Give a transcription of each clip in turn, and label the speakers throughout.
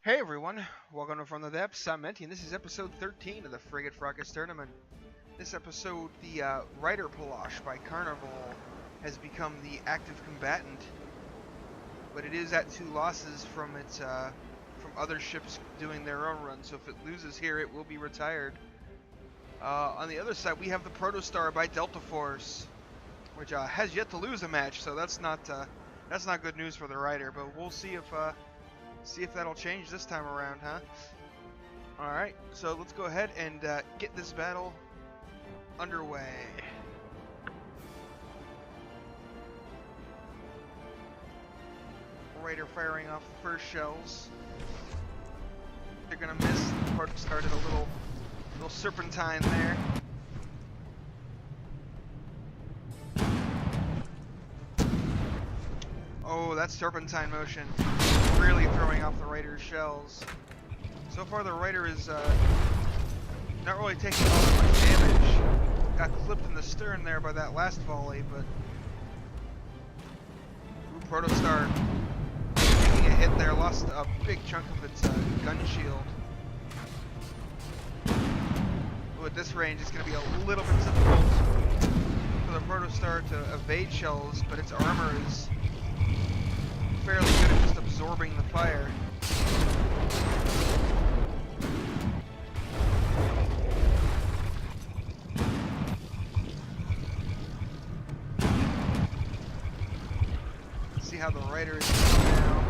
Speaker 1: Hey everyone, welcome to From the Depths. I'm Menti, and this is episode 13 of the Frigate Fracas tournament. This episode, the Reiterpallasch by Carnival has become the active combatant, but it is at 2 losses from its from other ships doing their own run. So if it loses here, it will be retired. On the other side, we have the Protostar by Delta Force, which has yet to lose a match. So that's not good news for the Reiter. But we'll see if that'll change this time around, huh? Alright, so let's go ahead and get this battle underway. Reiter firing off the first shells. They're gonna miss. The part started a little serpentine there. Oh, that serpentine motion really throwing off the Reiter's shells. So far the Reiter is not really taking all that much damage. Got clipped in the stern there by that last volley, but Protostar taking a hit there, lost a big chunk of its gun shield. At this range it's going to be a little bit difficult for the Protostar to evade shells, but its armor is fairly good at just absorbing the fire. Let's see how the Reiter is doing now.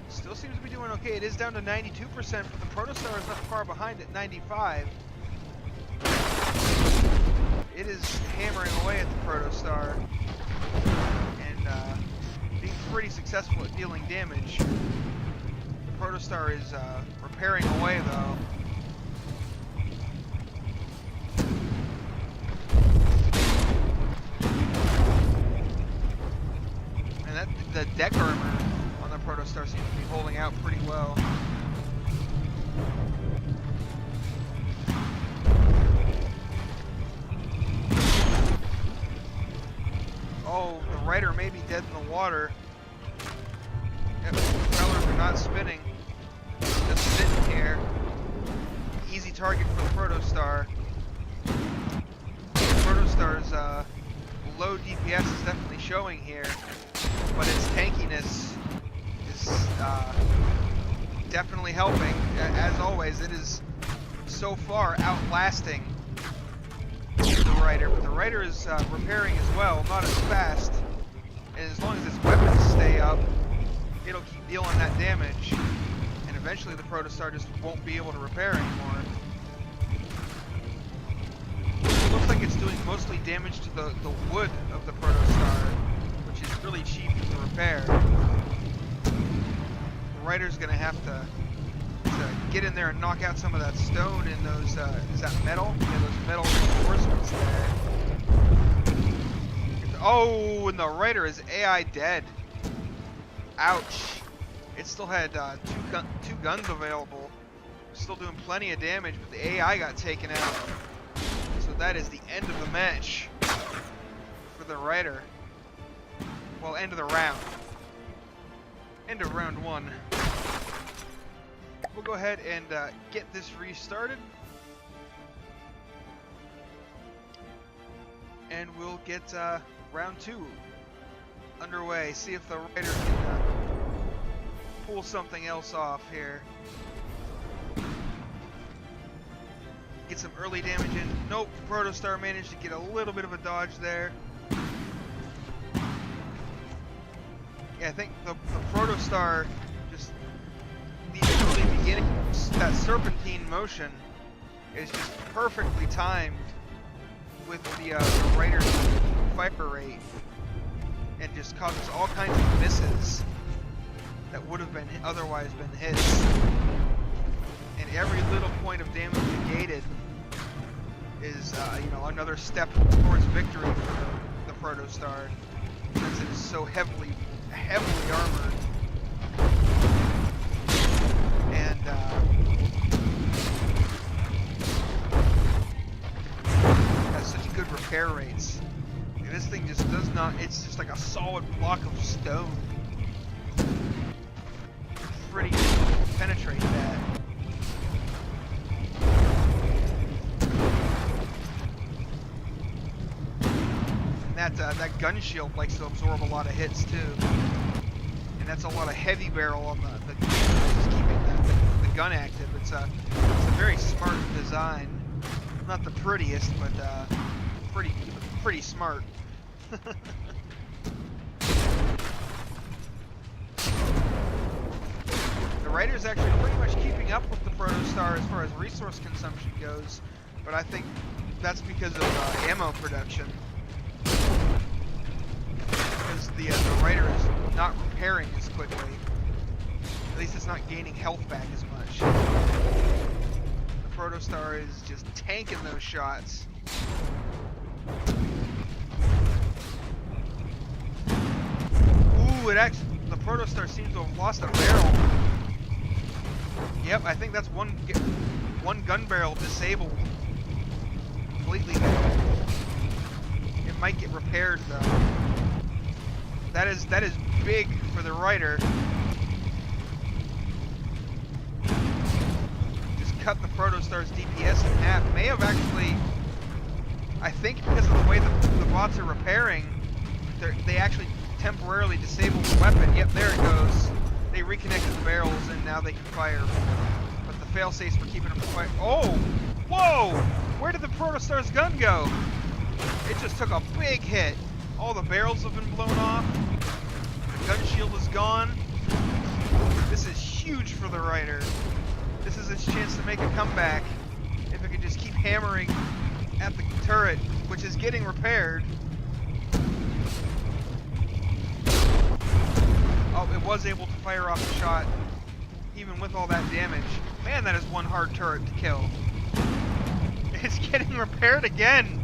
Speaker 1: Still seems to be doing okay. It is down to 92%, but the Protostar is not far behind at 95%. It is hammering away at the Protostar and being pretty successful at dealing damage. The Protostar is repairing away though. And the deck armor on the Protostar seems to be holding out pretty well. Oh, the Reiter may be dead in the water. Yep, the propellers are not spinning. Just sitting here. Easy target for the Protostar. The Protostar's low DPS is definitely showing here, but its tankiness is definitely helping. As always, it is so far outlasting the Reiter, but the Reiter is repairing as well, not as fast, and as long as its weapons stay up, it'll keep dealing that damage, and eventually the Protostar just won't be able to repair anymore. It looks like it's doing mostly damage to the wood of the Protostar, which is really cheap to repair. The Reiter's gonna have to get in there and knock out some of that stone and those, is that metal? Yeah, those metal reinforcements there. Oh, and the Reiter is AI dead. Ouch. It still had two guns available. Still doing plenty of damage, but the AI got taken out. So that is the end of the match for the Reiter. Well, end of the round. End of round 1. We'll go ahead and get this restarted, and we'll get round 2 underway. See if the Reiter can pull something else off here. Get some early damage in. Nope, Protostar managed to get a little bit of a dodge there. Yeah, I think the Protostar just the early beginning, that serpentine motion is just perfectly timed with the Reiter's fire rate, and just causes all kinds of misses that would have been otherwise been hits. And every little point of damage negated is another step towards victory for the Protostar, since it is so heavily armored. And has such good repair rates. It this thing just does not, it's just like a solid block of stone. Pretty difficult to penetrate that. And that gun shield likes to absorb a lot of hits too. And that's a lot of heavy barrel on the just keeping the gun active. It's a very smart design. Not the prettiest, but pretty smart. The Reiter's actually pretty much keeping up with the Protostar as far as resource consumption goes, but I think that's because of ammo production. Because the Reiter is not repairing as quickly. At least it's not gaining health back as much. The Protostar is just tanking those shots. Ooh, the Protostar seems to have lost a barrel. Yep, I think that's one gun barrel disabled completely. It might get repaired though. That is big for the Reiter. Just cut the Protostar's DPS in half. May have actually, I think because of the way the bots are repairing, they actually temporarily disabled the weapon. Yep, there it goes. They reconnected the barrels and now they can fire. But the failsafes were keeping them from fire. Oh! Whoa! Where did the Protostar's gun go? It just took a big hit. All the barrels have been blown off. The gun shield is gone. This is huge for the Reiter. This is its chance to make a comeback. If it could just keep hammering at the turret, which is getting repaired. Oh, it was able to fire off a shot, even with all that damage. Man, that is one hard turret to kill. It's getting repaired again!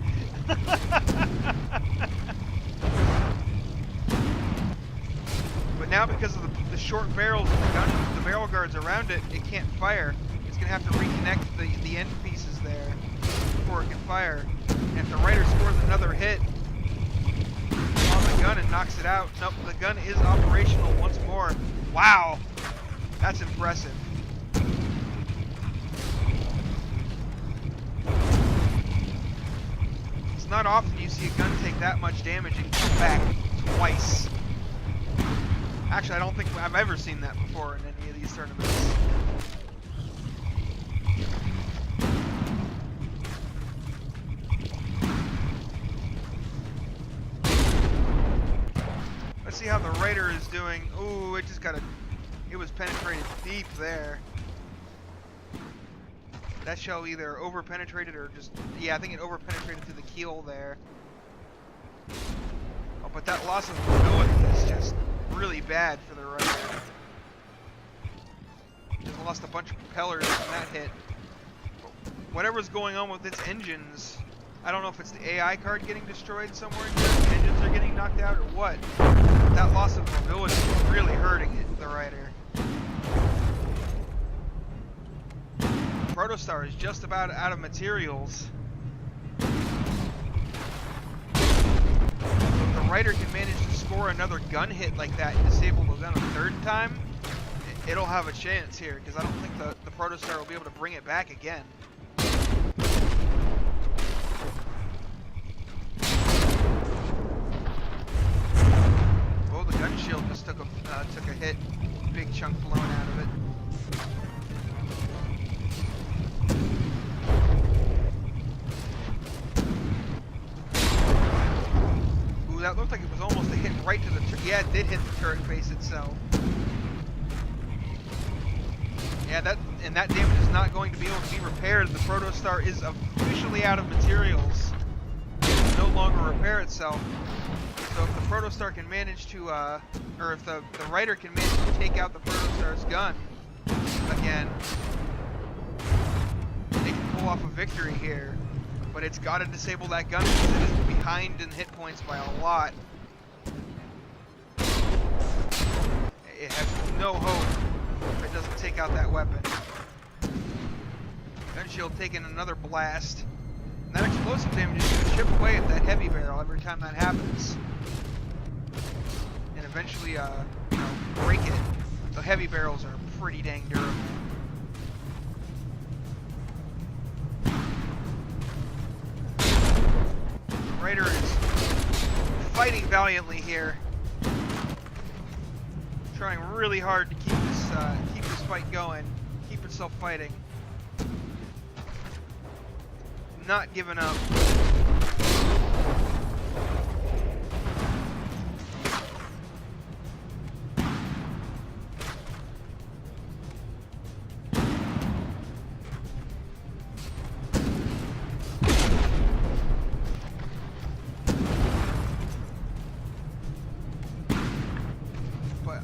Speaker 1: But now, because of the short barrels of the gun, the barrel guards around it, it can't fire. It's going to have to reconnect the end pieces there before it can fire. And if the Reiter scores another hit on the gun and knocks it out, nope, the gun is operational once more. Wow! That's impressive. It's not often you see a gun take that much damage and come back twice. Actually, I don't think I've ever seen that before in any of these tournaments. Let's see how the Reiter is doing. Ooh, it just it was penetrated deep there. That shell either over-penetrated or just, yeah, I think it over-penetrated through the keel there. Oh, but that loss of mobility is just really bad for the Reiter. Just lost a bunch of propellers from that hit. Whatever's going on with its engines, I don't know if it's the AI card getting destroyed somewhere, the engines are getting knocked out, or what. But that loss of mobility is really hurting it, the Reiter. Protostar is just about out of materials. If the Reiter can manage to score another gun hit like that and disable the gun a third time, it'll have a chance here, because I don't think the Protostar will be able to bring it back again. Oh, the gun shield just took a hit, big chunk blown out of it. That looked like it was almost a hit right to the yeah, it did hit the turret face itself. Yeah, that damage is not going to be able to be repaired. The Protostar is officially out of materials. It can no longer repair itself. So if the Protostar can manage to, or if the Reiter can manage to take out the Protostar's gun again, they can pull off a victory here. But it's got to disable that gun because it is behind in hit points by a lot. It has no hope if it doesn't take out that weapon. Gun shield taking another blast. And that explosive damage is going to chip away at that heavy barrel every time that happens. And eventually, you know, break it. The heavy barrels are pretty dang durable. Raider is fighting valiantly here. Trying really hard to keep this fight going. Keep itself fighting. Not giving up.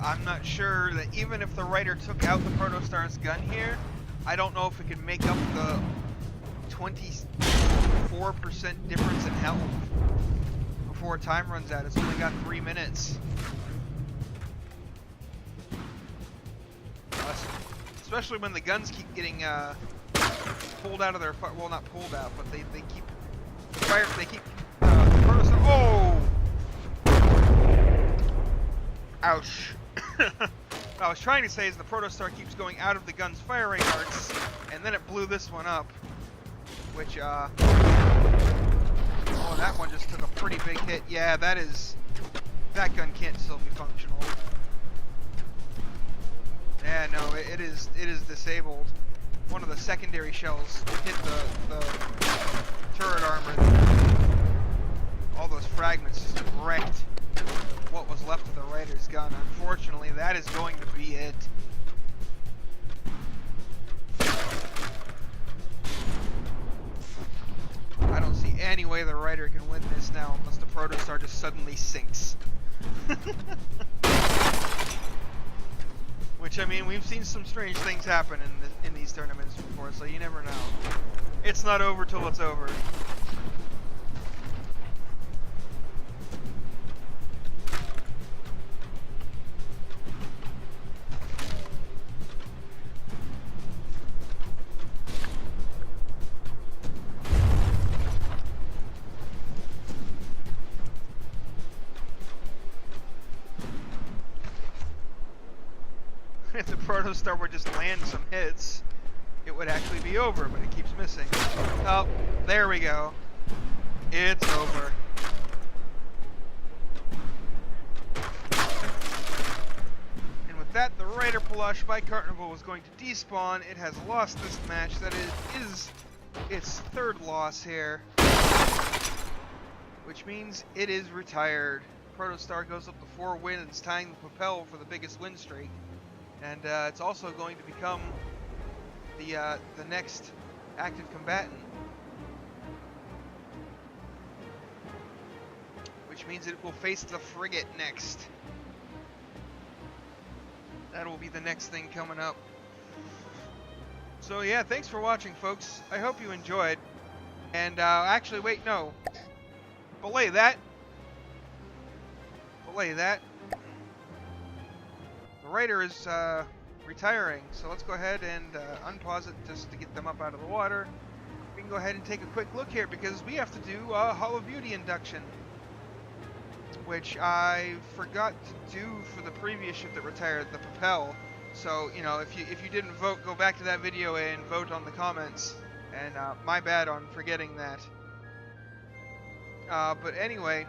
Speaker 1: I'm not sure that even if the Raider took out the Protostar's gun here, I don't know if it could make up the 24% difference in health before time runs out. It's only got 3 minutes. Especially when the guns keep getting pulled out of their well, not pulled out, but they keep fire. They keep the Protostar. Oh! Ouch. What I was trying to say is the Protostar keeps going out of the gun's firing arcs, and then it blew this one up. Which, oh, that one just took a pretty big hit. Yeah, that gun can't still be functional. Yeah, no, it is disabled. One of the secondary shells hit the turret armor. All those fragments just wrecked what was left of the Raider's gun. Unfortunately, that is going to be it. I don't see any way the Raider can win this now unless the Protostar just suddenly sinks. Which, I mean, we've seen some strange things happen in these tournaments before, so you never know. It's not over till it's over. If the Protostar would just land some hits, it would actually be over, but it keeps missing. Oh, there we go. It's over. And with that, the Reiterpallasch by Carnival was going to despawn. It has lost this match. That is its third loss here. Which means it is retired. Protostar goes up to 4 wins, tying the Propel for the biggest win streak. And it's also going to become the next active combatant, which means it will face the Frigate next. That will be the next thing coming up. So yeah, thanks for watching, folks. I hope you enjoyed. And actually, wait, no. Belay that. Belay that. The Raider is retiring, so let's go ahead and unpause it just to get them up out of the water. We can go ahead and take a quick look here because we have to do a Hall of Beauty induction, which I forgot to do for the previous ship that retired, the Propel. So, you know, if you didn't vote, go back to that video and vote on the comments. And my bad on forgetting that. But anyway,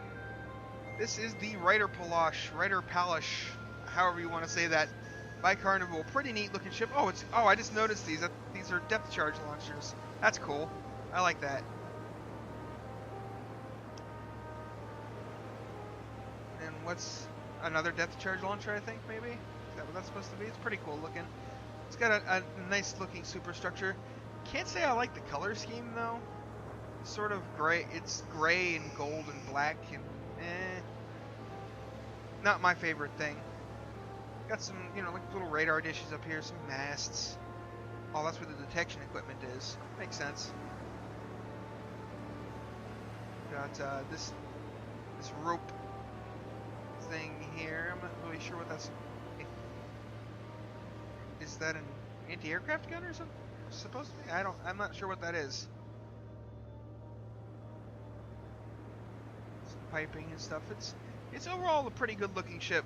Speaker 1: this is the Reiterpallasch, however you want to say that, by Carnival. Pretty neat looking ship. Oh, I just noticed these. These are depth charge launchers. That's cool. I like that. And what's another depth charge launcher? I think maybe. Is that what that's supposed to be? It's pretty cool looking. It's got a nice looking superstructure. Can't say I like the color scheme though. It's sort of gray. It's gray and gold and black and not my favorite thing. Got some, you know, like little radar dishes up here, some masts. Oh, that's where the detection equipment is. Makes sense. Got this rope thing here. I'm not really sure what that's. Is that an anti-aircraft gun or something? Supposed to be? I'm not sure what that is. piping and stuff. It's overall a pretty good looking ship.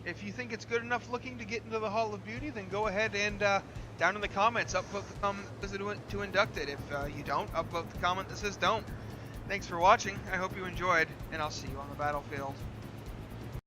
Speaker 1: If you think it's good enough looking to get into the Hall of Beauty, then go ahead and down in the comments upvote the comment that says to induct it. If you don't, upvote the comment that says don't. Thanks for watching. I hope you enjoyed, and I'll see you on the battlefield.